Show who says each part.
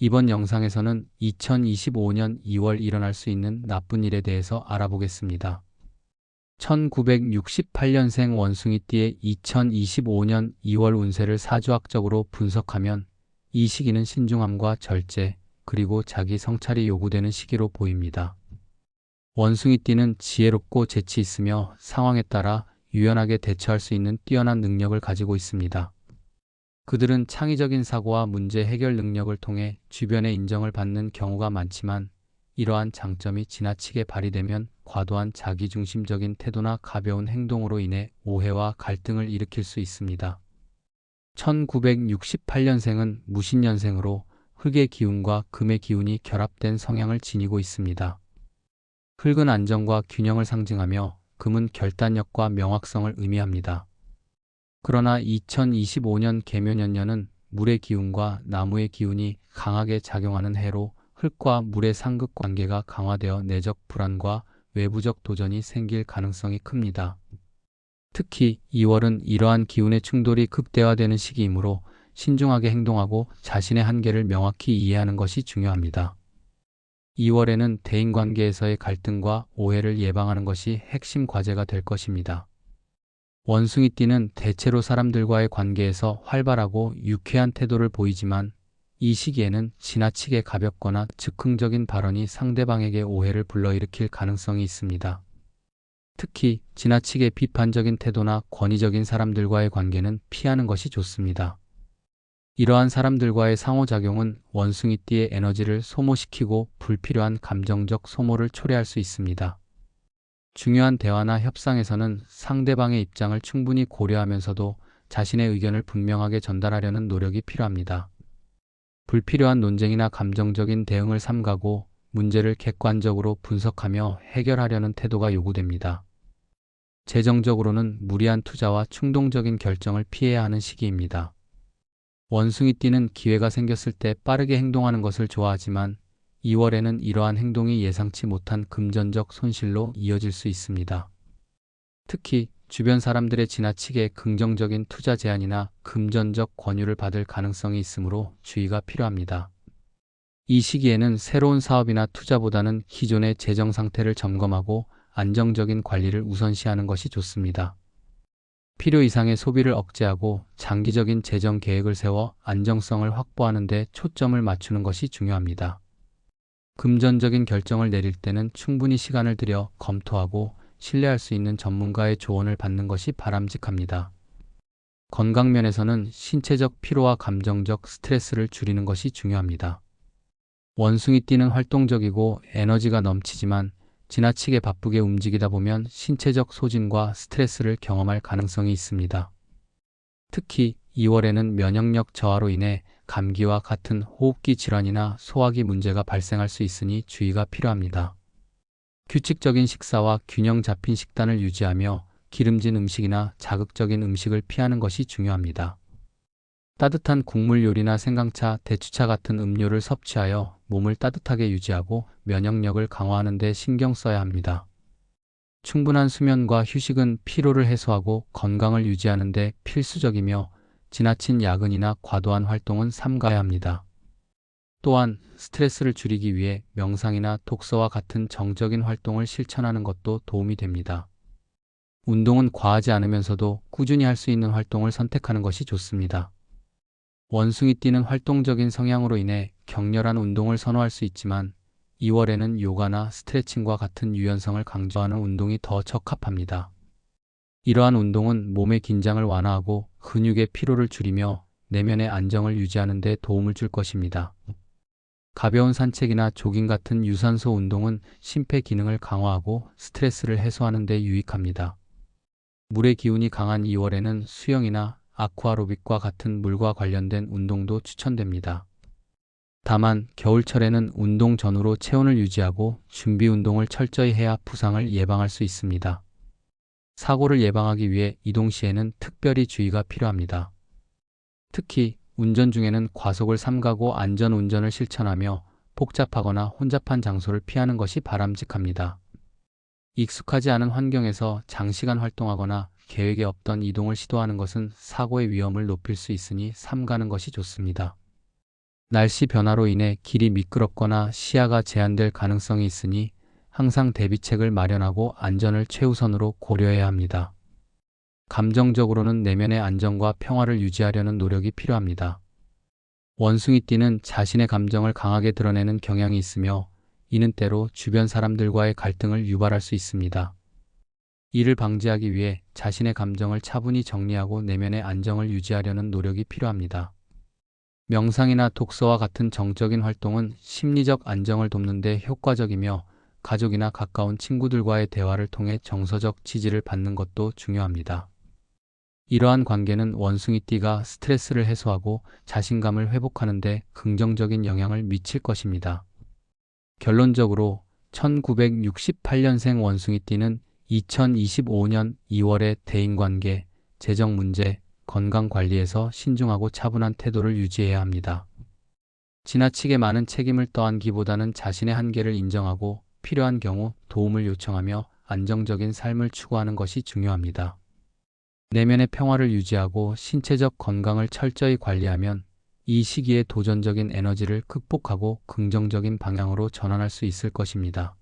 Speaker 1: 이번 영상에서는 2025년 2월 일어날 수 있는 나쁜 일에 대해서 알아보겠습니다. 1968년생 원숭이띠의 2025년 2월 운세를 사주학적으로 분석하면 이 시기는 신중함과 절제, 그리고 자기 성찰이 요구되는 시기로 보입니다. 원숭이띠는 지혜롭고 재치 있으며 상황에 따라 유연하게 대처할 수 있는 뛰어난 능력을 가지고 있습니다. 그들은 창의적인 사고와 문제 해결 능력을 통해 주변의 인정을 받는 경우가 많지만, 이러한 장점이 지나치게 발휘되면 과도한 자기중심적인 태도나 가벼운 행동으로 인해 오해와 갈등을 일으킬 수 있습니다. 1968년생은 무신년생으로 흙의 기운과 금의 기운이 결합된 성향을 지니고 있습니다. 흙은 안정과 균형을 상징하며 금은 결단력과 명확성을 의미합니다. 그러나 2025년 개묘년년은 물의 기운과 나무의 기운이 강하게 작용하는 해로 흙과 물의 상극 관계가 강화되어 내적 불안과 외부적 도전이 생길 가능성이 큽니다. 특히 2월은 이러한 기운의 충돌이 극대화되는 시기이므로 신중하게 행동하고 자신의 한계를 명확히 이해하는 것이 중요합니다. 2월에는 대인관계에서의 갈등과 오해를 예방하는 것이 핵심 과제가 될 것입니다. 원숭이띠는 대체로 사람들과의 관계에서 활발하고 유쾌한 태도를 보이지만, 이 시기에는 지나치게 가볍거나 즉흥적인 발언이 상대방에게 오해를 불러일으킬 가능성이 있습니다. 특히 지나치게 비판적인 태도나 권위적인 사람들과의 관계는 피하는 것이 좋습니다. 이러한 사람들과의 상호작용은 원숭이띠의 에너지를 소모시키고 불필요한 감정적 소모를 초래할 수 있습니다. 중요한 대화나 협상에서는 상대방의 입장을 충분히 고려하면서도 자신의 의견을 분명하게 전달하려는 노력이 필요합니다. 불필요한 논쟁이나 감정적인 대응을 삼가고 문제를 객관적으로 분석하며 해결하려는 태도가 요구됩니다. 재정적으로는 무리한 투자와 충동적인 결정을 피해야 하는 시기입니다. 원숭이띠는 기회가 생겼을 때 빠르게 행동하는 것을 좋아하지만, 2월에는 이러한 행동이 예상치 못한 금전적 손실로 이어질 수 있습니다. 특히 주변 사람들의 지나치게 긍정적인 투자 제안이나 금전적 권유를 받을 가능성이 있으므로 주의가 필요합니다. 이 시기에는 새로운 사업이나 투자보다는 기존의 재정 상태를 점검하고 안정적인 관리를 우선시하는 것이 좋습니다. 필요 이상의 소비를 억제하고 장기적인 재정 계획을 세워 안정성을 확보하는 데 초점을 맞추는 것이 중요합니다. 금전적인 결정을 내릴 때는 충분히 시간을 들여 검토하고 신뢰할 수 있는 전문가의 조언을 받는 것이 바람직합니다. 건강 면에서는 신체적 피로와 감정적 스트레스를 줄이는 것이 중요합니다. 원숭이띠는 활동적이고 에너지가 넘치지만, 지나치게 바쁘게 움직이다 보면 신체적 소진과 스트레스를 경험할 가능성이 있습니다. 특히 2월에는 면역력 저하로 인해 감기와 같은 호흡기 질환이나 소화기 문제가 발생할 수 있으니 주의가 필요합니다. 규칙적인 식사와 균형 잡힌 식단을 유지하며 기름진 음식이나 자극적인 음식을 피하는 것이 중요합니다. 따뜻한 국물 요리나 생강차, 대추차 같은 음료를 섭취하여 몸을 따뜻하게 유지하고 면역력을 강화하는 데 신경 써야 합니다. 충분한 수면과 휴식은 피로를 해소하고 건강을 유지하는 데 필수적이며, 지나친 야근이나 과도한 활동은 삼가야 합니다. 또한 스트레스를 줄이기 위해 명상이나 독서와 같은 정적인 활동을 실천하는 것도 도움이 됩니다. 운동은 과하지 않으면서도 꾸준히 할 수 있는 활동을 선택하는 것이 좋습니다. 원숭이띠는 활동적인 성향으로 인해 격렬한 운동을 선호할 수 있지만, 2월에는 요가나 스트레칭과 같은 유연성을 강조하는 운동이 더 적합합니다. 이러한 운동은 몸의 긴장을 완화하고 근육의 피로를 줄이며 내면의 안정을 유지하는 데 도움을 줄 것입니다. 가벼운 산책이나 조깅 같은 유산소 운동은 심폐 기능을 강화하고 스트레스를 해소하는 데 유익합니다. 물의 기운이 강한 2월에는 수영이나 아쿠아로빅과 같은 물과 관련된 운동도 추천됩니다. 다만 겨울철에는 운동 전후로 체온을 유지하고 준비 운동을 철저히 해야 부상을 예방할 수 있습니다. 사고를 예방하기 위해 이동 시에는 특별히 주의가 필요합니다. 특히 운전 중에는 과속을 삼가고 안전 운전을 실천하며 복잡하거나 혼잡한 장소를 피하는 것이 바람직합니다. 익숙하지 않은 환경에서 장시간 활동하거나 계획에 없던 이동을 시도하는 것은 사고의 위험을 높일 수 있으니 삼가는 것이 좋습니다. 날씨 변화로 인해 길이 미끄럽거나 시야가 제한될 가능성이 있으니 항상 대비책을 마련하고 안전을 최우선으로 고려해야 합니다. 감정적으로는 내면의 안정과 평화를 유지하려는 노력이 필요합니다. 원숭이띠는 자신의 감정을 강하게 드러내는 경향이 있으며 이는 때로 주변 사람들과의 갈등을 유발할 수 있습니다. 이를 방지하기 위해 자신의 감정을 차분히 정리하고 내면의 안정을 유지하려는 노력이 필요합니다. 명상이나 독서와 같은 정적인 활동은 심리적 안정을 돕는 데 효과적이며 가족이나 가까운 친구들과의 대화를 통해 정서적 지지를 받는 것도 중요합니다. 이러한 관계는 원숭이띠가 스트레스를 해소하고 자신감을 회복하는 데 긍정적인 영향을 미칠 것입니다. 결론적으로 1968년생 원숭이띠는 2025년 2월에 대인관계, 재정 문제, 건강 관리에서 신중하고 차분한 태도를 유지해야 합니다. 지나치게 많은 책임을 떠안기보다는 자신의 한계를 인정하고 필요한 경우 도움을 요청하며 안정적인 삶을 추구하는 것이 중요합니다. 내면의 평화를 유지하고 신체적 건강을 철저히 관리하면 이 시기에 도전적인 에너지를 극복하고 긍정적인 방향으로 전환할 수 있을 것입니다.